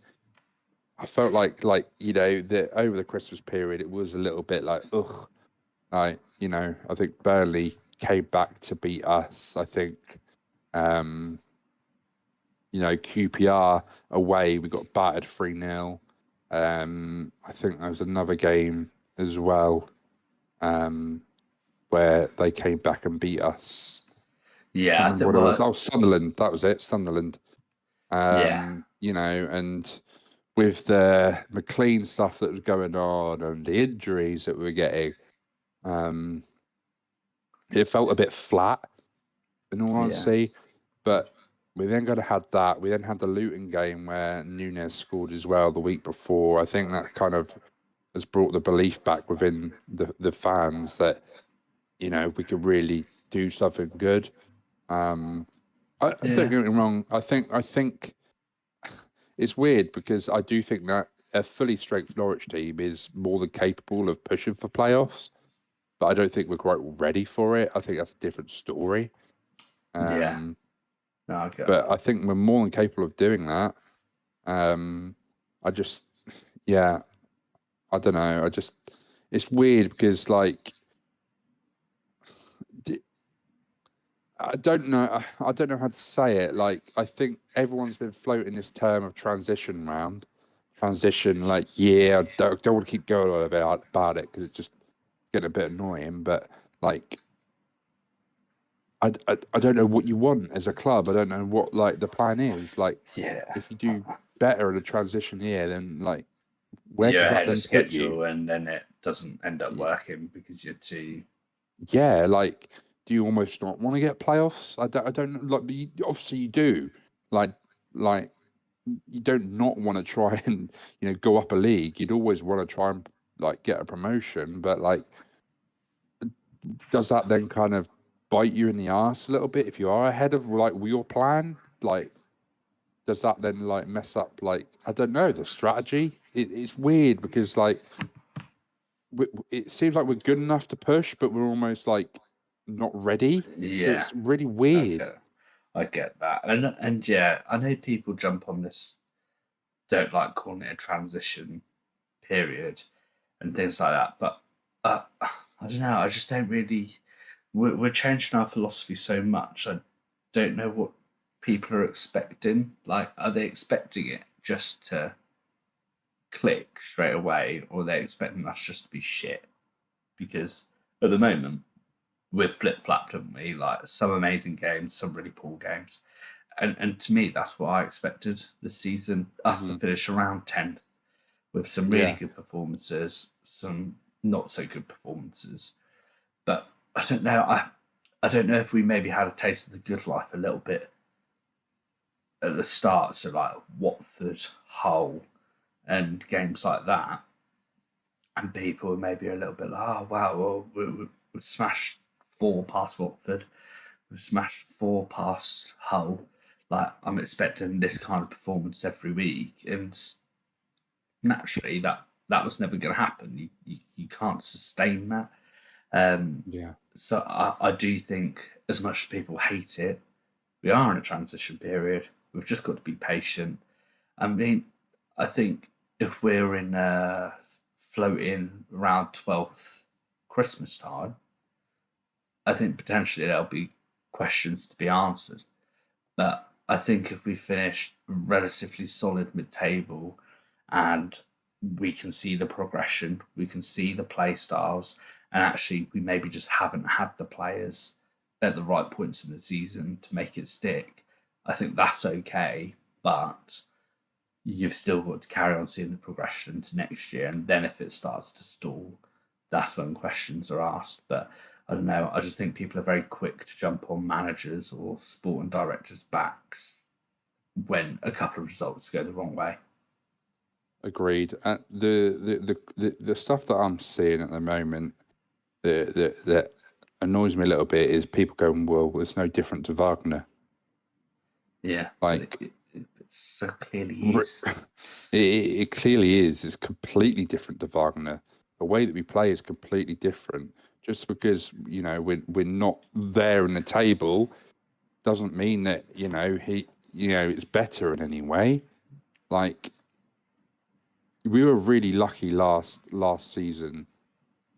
Speaker 2: I felt like that over the Christmas period, it was a little bit like ugh. I think Burnley came back to beat us. I think um, QPR away, we got battered 3-0. I think there was another game as well where they came back and beat us.
Speaker 1: yeah,
Speaker 2: Can't
Speaker 1: I
Speaker 2: remember
Speaker 1: think
Speaker 2: what it was.
Speaker 1: well,
Speaker 2: Oh, Sunderland. That was it. Sunderland.
Speaker 1: yeah,
Speaker 2: And with the McLean stuff that was going on and the injuries that we were getting, um, it felt a bit flat in all
Speaker 1: yeah,
Speaker 2: honesty. But we then got to had that. We then had the Luton game where Nunes scored as well the week before. I think that kind of has brought the belief back within the fans that we could really do something good. Don't
Speaker 1: yeah,
Speaker 2: get me wrong. I think it's weird because I do think that a fully strength Norwich team is more than capable of pushing for playoffs, but I don't think we're quite ready for it. I think that's a different story.
Speaker 1: yeah.
Speaker 2: Um,
Speaker 1: No, I get
Speaker 2: but
Speaker 1: that.
Speaker 2: I think we're more than capable of doing that. Um, I just, yeah, I don't know. It's weird because d- I don't know. I don't know how to say it. Like, I think everyone's been floating this term of transition round, transition. Like, yeah, don't want to keep going on about it because it's just getting a bit annoying. But like, I don't know what you want as a club. I don't know what like the plan is. Like,
Speaker 1: Yeah,
Speaker 2: if you do better in a transition year, then like, where
Speaker 1: you're
Speaker 2: does that
Speaker 1: ahead of
Speaker 2: then put you?
Speaker 1: schedule, and then it doesn't end up working because you're too.
Speaker 2: Yeah, like, do you almost not want to get playoffs? I don't know, like, obviously you do. Like, like you don't not want to try and go up a league. You'd always want to try and like get a promotion, but like, does that then kind of bite you in the ass a little bit if you are ahead of like your plan? Like, does that then like mess up like I don't know the strategy? It's weird because like it seems like we're good enough to push, but we're almost like not ready. So
Speaker 1: Yeah,
Speaker 2: it's really weird.
Speaker 1: okay, I get that, and yeah, I know people jump on this, don't like calling it a transition period and things like that, but I don't know. I just don't really. We're changing our philosophy so much. I don't know what people are expecting. Like, are they expecting it just to click straight away, or are they expecting us just to be shit? Because at the moment, we've flip flopped, haven't we? Like, some amazing games, some really poor games. And to me, that's what I expected this season, us to
Speaker 2: Hmm.
Speaker 1: finish around 10th with some really
Speaker 2: Yeah.
Speaker 1: good performances, some not so good performances. But I don't know. I don't know if we maybe had a taste of the good life a little bit at the start. So like Watford, Hull, and games like that, and people were maybe a little bit like, oh wow, well we smashed four past Watford, we smashed four past Hull. Like, I'm expecting this kind of performance every week, and naturally that was never going to happen. You can't sustain that. Um,
Speaker 2: Yeah.
Speaker 1: so I do think, as much as people hate it, we are in a transition period. We've just got to be patient. I mean, I think if we're in floating around 12th Christmas time, I think potentially there'll be questions to be answered. But I think if we finish relatively solid mid table and we can see the progression, we can see the play styles, and actually we maybe just haven't had the players at the right points in the season to make it stick, I think that's okay. But you've still got to carry on seeing the progression to next year. And then if it starts to stall, that's when questions are asked. But I don't know. I just think people are very quick to jump on managers or sporting directors' backs when a couple of results go the wrong way.
Speaker 2: Agreed. The stuff that I'm seeing at the moment that annoys me a little bit is people going, well, it's no different to Wagner.
Speaker 1: Yeah, but
Speaker 2: Like,
Speaker 1: it so clearly is.
Speaker 2: it clearly is. It's completely different to Wagner. The way that we play is completely different. Just because we're not there in the table doesn't mean that it's better in any way. Like, we were really lucky last season.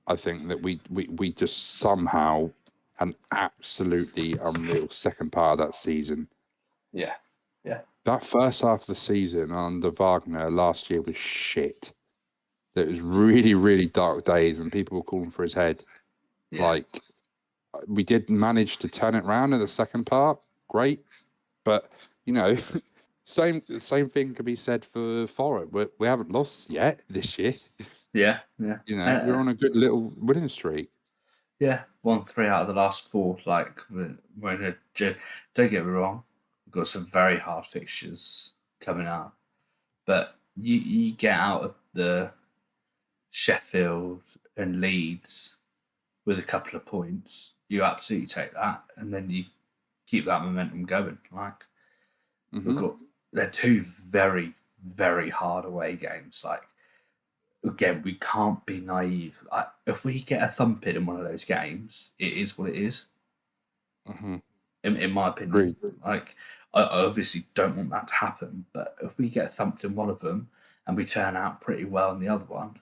Speaker 2: I think that we just somehow had an absolutely unreal second part of that season.
Speaker 1: Yeah, yeah,
Speaker 2: That first half of the season under Wagner last year was shit. It was really, really dark days and people were calling for his head.
Speaker 1: yeah,
Speaker 2: Like, we did manage to turn it around in the second part. Great. But, you know, same thing can be said for Forest. We haven't lost yet this year.
Speaker 1: yeah, yeah.
Speaker 2: We're on a good little winning streak.
Speaker 1: Yeah, won 3 out of the last 4. Like we're in a don't get me wrong, we've got some very hard fixtures coming up, but you get out of the Sheffield and Leeds with a couple of points, you absolutely take that, and then you keep that momentum going. Like we've
Speaker 2: Hmm.
Speaker 1: got they're 2 very very hard away games. Like again, we can't be naive. Like, if we get a thumping in one of those games, it is what it is.
Speaker 2: Hmm.
Speaker 1: In my opinion.
Speaker 2: Agreed.
Speaker 1: Like, I obviously don't want that to happen, but if we get thumped in one of them and we turn out pretty well in the other one,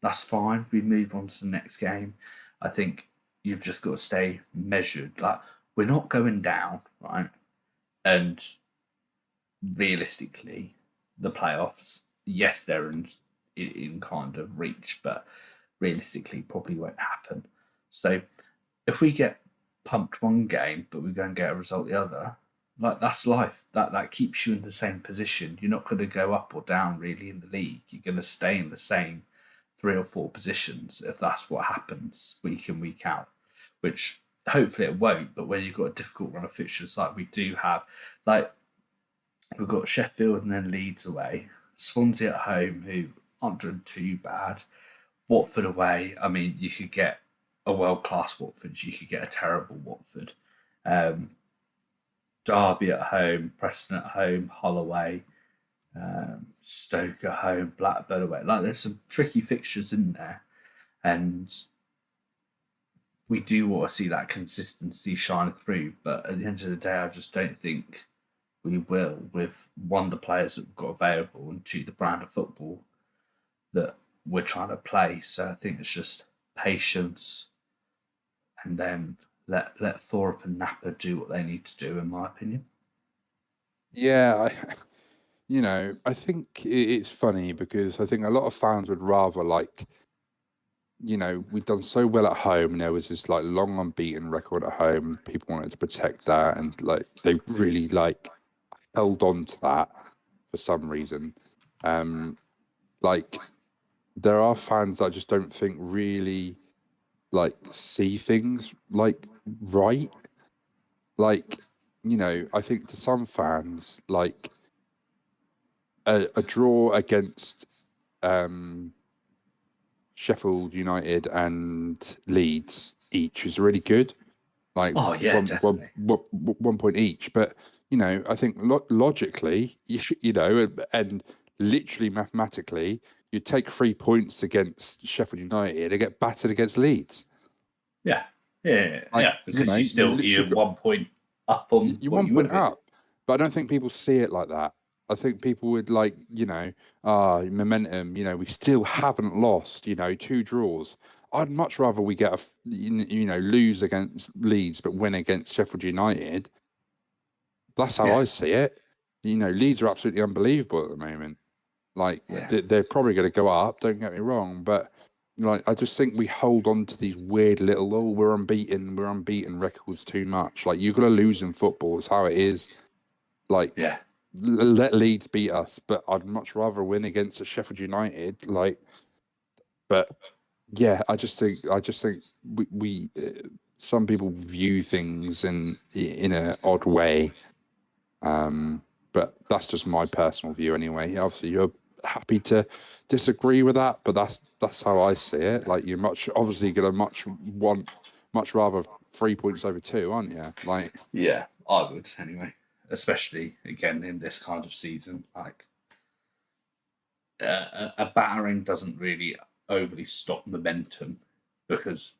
Speaker 1: that's fine. We move on to the next game. I think you've just got to stay measured. Like, we're not going down, right? And realistically, the playoffs, yes, they're in kind of reach, but realistically, probably won't happen. So if we get pumped one game, but we go and get a result the other, like that's life. That keeps you in the same position. You're not going to go up or down really in the league. You're going to stay in the same 3 or 4 positions if that's what happens week in week out. Which hopefully it won't. But when you've got a difficult run of fixtures like we do have, like we've got Sheffield and then Leeds away, Swansea at home who aren't doing too bad, Watford away. I mean, you could get a world class Watford, you could get a terrible Watford. Um, Derby at home, Preston at home, Hull away, Stoke at home, Blackburn away. Like there's some tricky fixtures in there, and we do want to see that consistency shine through. But at the end of the day, I just don't think we will with one the players that we've got available and two the brand of football that we're trying to play. So I think it's just patience and then let Thorpe and Napper do what they need to do, in my opinion.
Speaker 2: Yeah, I think it's funny because I think a lot of fans would rather we've done so well at home and there was this like long unbeaten record at home. People wanted to protect that and like they really like held on to that for some reason. Um, like there are fans that I just don't think really like see things like right. Like, I think to some fans, like a draw against um Sheffield United and Leeds each is really good, like
Speaker 1: Oh yeah, definitely.
Speaker 2: 1 point each. But I think logically, you should, and literally mathematically, you take 3 points against Sheffield United and get battered against Leeds.
Speaker 1: Yeah, yeah,
Speaker 2: Like,
Speaker 1: yeah. Because
Speaker 2: you
Speaker 1: you're
Speaker 2: literally
Speaker 1: 1 point up on
Speaker 2: you're
Speaker 1: what
Speaker 2: one
Speaker 1: you would
Speaker 2: point
Speaker 1: have been.
Speaker 2: up, but I don't think people see it like that. I think people would like, momentum, we still haven't lost, 2 draws. I'd much rather we get lose against Leeds, but win against Sheffield United. That's how
Speaker 1: Yeah,
Speaker 2: I see it. Leeds are absolutely unbelievable at the moment. Like
Speaker 1: yeah,
Speaker 2: they're probably going to go up. Don't get me wrong, but like I just think we hold on to these weird little we're unbeaten records too much. Like you've got to lose in football. It's how it is. Like
Speaker 1: yeah,
Speaker 2: let Leeds beat us, but I'd much rather win against a Sheffield United. Like, but yeah, I just think we some people view things in an odd way. But that's just my personal view anyway. Obviously, you're happy to disagree with that, but that's how I see it. Like you're obviously gonna much rather 3 points over two, aren't you? Like
Speaker 1: Yeah, I would anyway. Especially again in this kind of season, like a battering doesn't really overly stop momentum because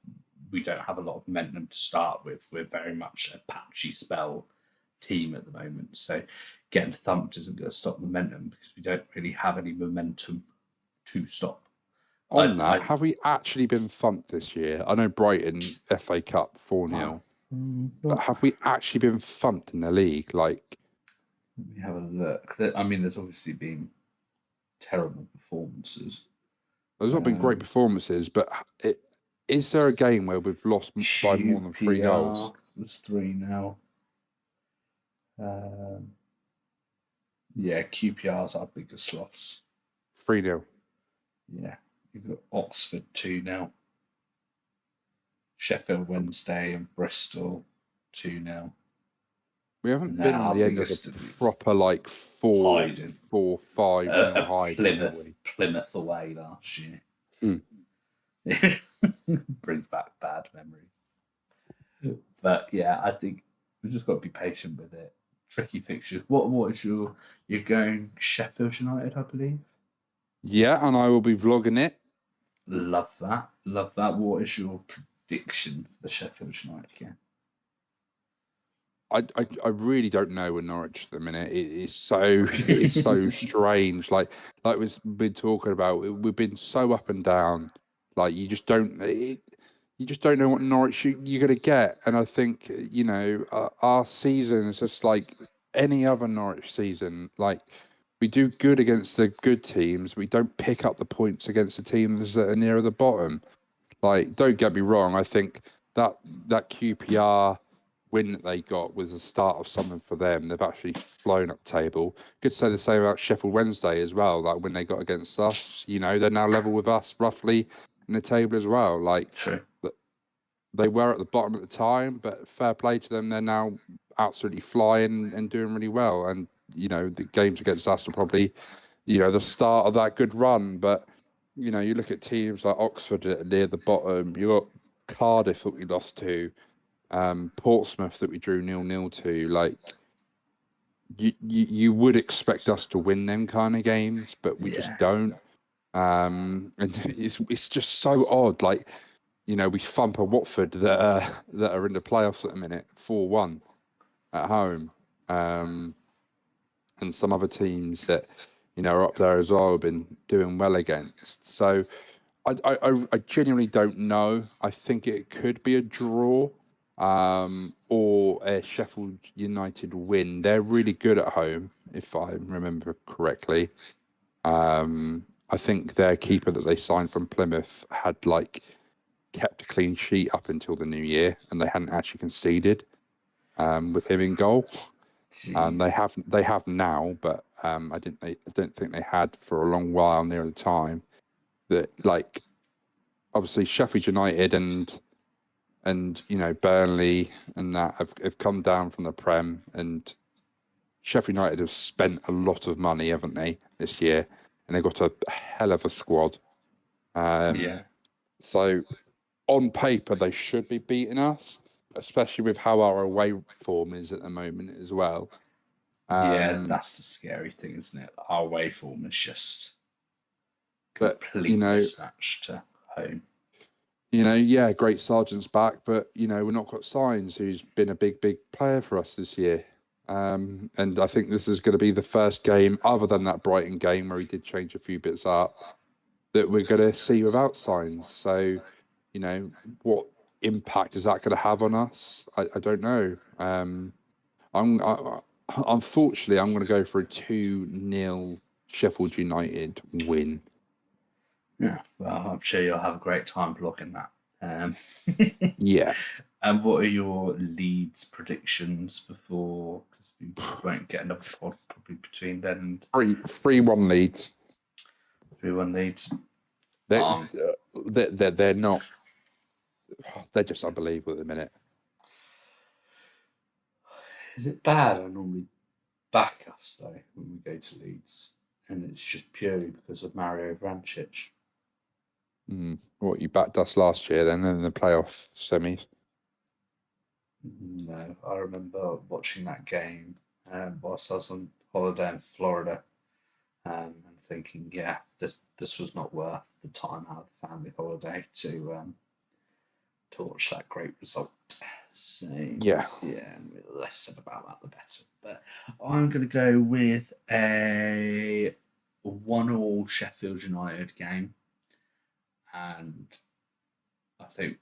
Speaker 1: we don't have a lot of momentum to start with. We're very much a patchy spell team at the moment. So getting thumped isn't going to stop momentum because we don't really have any momentum to stop.
Speaker 2: on that,
Speaker 1: I
Speaker 2: have we actually been thumped this year? I know Brighton FA Cup 4-0, but have we actually been thumped in the league? Like,
Speaker 1: let me have a look. I mean, there's obviously been terrible performances.
Speaker 2: there's not been great performances, but is there a game where we've lost by more than 3 goals?
Speaker 1: QPR was 3 now. Yeah, QPR's our biggest loss.
Speaker 2: 3-0.
Speaker 1: Yeah, you've got Oxford 2 now. Sheffield Wednesday and Bristol 2 now.
Speaker 2: We haven't been
Speaker 1: Now
Speaker 2: on
Speaker 1: our
Speaker 2: the end of the
Speaker 1: biggest defeat.
Speaker 2: proper like
Speaker 1: Hiding.
Speaker 2: 5-0
Speaker 1: A
Speaker 2: hiding, have we?
Speaker 1: Plymouth away last year.
Speaker 2: Hmm.
Speaker 1: Brings back bad memories. But yeah, I think we've just got to be patient with it. Tricky fixtures. What is you're going Sheffield United, I believe?
Speaker 2: Yeah, and I will be vlogging it.
Speaker 1: Love that. Love that. What is your prediction for the Sheffield United game?
Speaker 2: I really don't know with Norwich at the minute. It's so strange. Like we've been talking about, we've been so up and down. Like you just don't know what Norwich you're gonna get. And I think our season is just like any other Norwich season. Like we do good against the good teams. We don't pick up the points against the teams that are nearer the bottom. Like don't get me wrong. I think that QPR win that they got was the start of something for them. They've actually flown up table. Could say the same about Sheffield Wednesday as well. Like when they got against us, they're now level with us roughly in the table as well. Like
Speaker 1: True.
Speaker 2: they were at the bottom at the time, but fair play to them. They're now absolutely flying and doing really well. And the games against us are probably the start of that good run. But you look at teams like Oxford near the bottom. You got Cardiff that we lost to. Portsmouth that we drew 0-0 to, like you would expect us to win them kind of games, but we just
Speaker 1: Yeah.
Speaker 2: don't. And it's just so odd. Like we thump a Watford that are in the playoffs at the minute 4-1 at home, and some other teams that are up there as well have been doing well against. So I genuinely don't know. I think it could be a draw, or a Sheffield United win. They're really good at home, if I remember correctly. I think their keeper that they signed from Plymouth had kept a clean sheet up until the new year, and they hadn't actually conceded with him in goal. They have now, but I don't think they had for a long while near the time. That obviously Sheffield United and Burnley and that have come down from the Prem, and Sheffield United have spent a lot of money, haven't they, this year? And they've got a hell of a squad.
Speaker 1: Yeah.
Speaker 2: So on paper, they should be beating us, especially with how our away form is at the moment as well.
Speaker 1: Yeah, that's the scary thing, isn't it? Our away form is just
Speaker 2: But
Speaker 1: complete mismatch to home.
Speaker 2: Yeah, great Sargent's back, but we've not got Sainz, who's been a big player for us this year. And I think this is going to be the first game, other than that Brighton game where he did change a few bits up, that we're going to see without Sainz. So, what impact is that going to have on us? I don't know. Unfortunately, I'm going to go for a 2-0 Sheffield United win.
Speaker 1: Yeah, well, I'm sure you'll have a great time vlogging that.
Speaker 2: Yeah.
Speaker 1: And what are your Leeds predictions before? Because we won't get another pod probably between then and
Speaker 2: 3-1 Leeds.
Speaker 1: 3-1 Leeds.
Speaker 2: They're not. They're just unbelievable at the minute.
Speaker 1: Is it bad? I normally back us though when we go to Leeds. and it's just purely because of Mario Vrancic.
Speaker 2: What, you backed us last year then in the playoff semis?
Speaker 1: No, I remember watching that game whilst I was on holiday in Florida, and thinking, yeah, this was not worth the time out of the family holiday to watch that great result. So
Speaker 2: Yeah.
Speaker 1: yeah, the less said about that, the better. But I'm going to go with a 1-1 Sheffield United game, and I think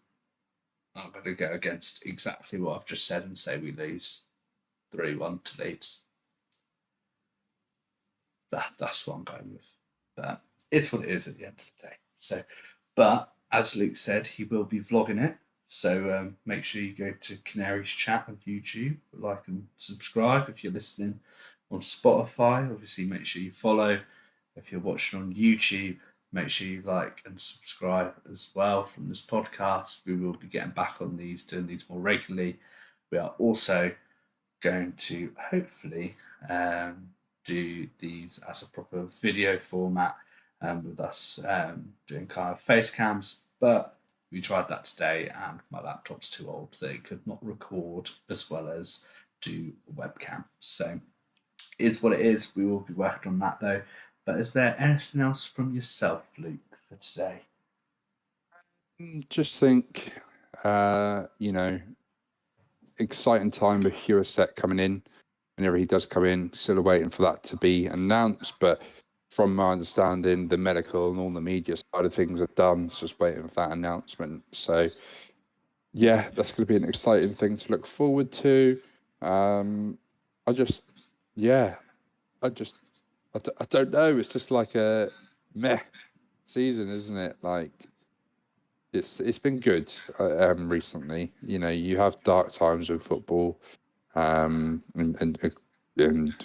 Speaker 1: I'm going to go against exactly what I've just said and say we lose 3-1 to Leeds. That's what I'm going with. But it's what it is at the end of the day. So, but as Luke said, he will be vlogging it. So make sure you go to Canaries Chat on YouTube, like and subscribe if you're listening on Spotify. Obviously, make sure you follow. If you're watching on YouTube, make sure you like and subscribe as well from this podcast. We will be getting back on these, doing these more regularly. We are also going to hopefully do these as a proper video format with us doing kind of face cams, but we tried that today and my laptop's too old that it could not record as well as do a webcam. So it is what it is. We will be working on that though. But is there anything else from yourself, Luke, for today?
Speaker 2: Just think, exciting time with Jurasek coming in. Whenever he does come in, still waiting for that to be announced. But from my understanding, the medical and all the media side of things are done. It's just waiting for that announcement. So, yeah, that's going to be an exciting thing to look forward to. I don't know. It's just like a meh season, isn't it? Like it's been good recently. You have dark times with football, and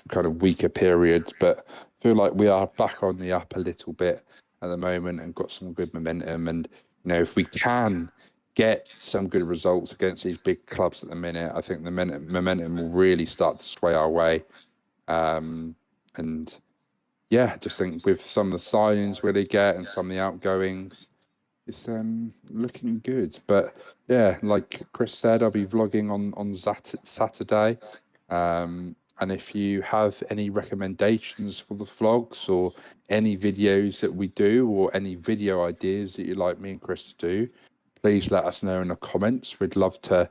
Speaker 2: kind of weaker periods, but I feel like we are back on the up a little bit at the moment and got some good momentum. And if we can get some good results against these big clubs at the minute, I think the momentum will really start to sway our way. And yeah, just think with some of the signings we get and some of the outgoings, it's looking good. But yeah, like Chris said, I'll be vlogging on Saturday. And if you have any recommendations for the vlogs or any videos that we do or any video ideas that you'd like me and Chris to do, please let us know in the comments. We'd love to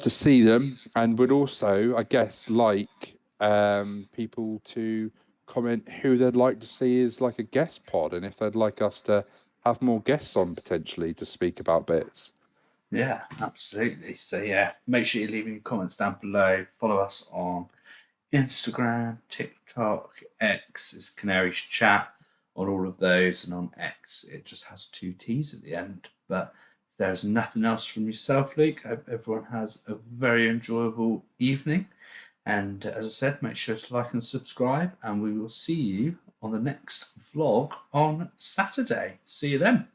Speaker 2: see them, and would also, I guess, like people to comment who they'd like to see as like a guest pod, and if they'd like us to have more guests on potentially to speak about bits.
Speaker 1: Yeah, absolutely. So yeah, make sure you leave your comments down below. Follow us on Instagram, TikTok, X is Canaries Chat on all of those, and on X it just has 2 T's at the end. But if there's nothing else from yourself, Luke, I hope everyone has a very enjoyable evening. And as I said, make sure to like and subscribe, and we will see you on the next vlog on Saturday. See you then.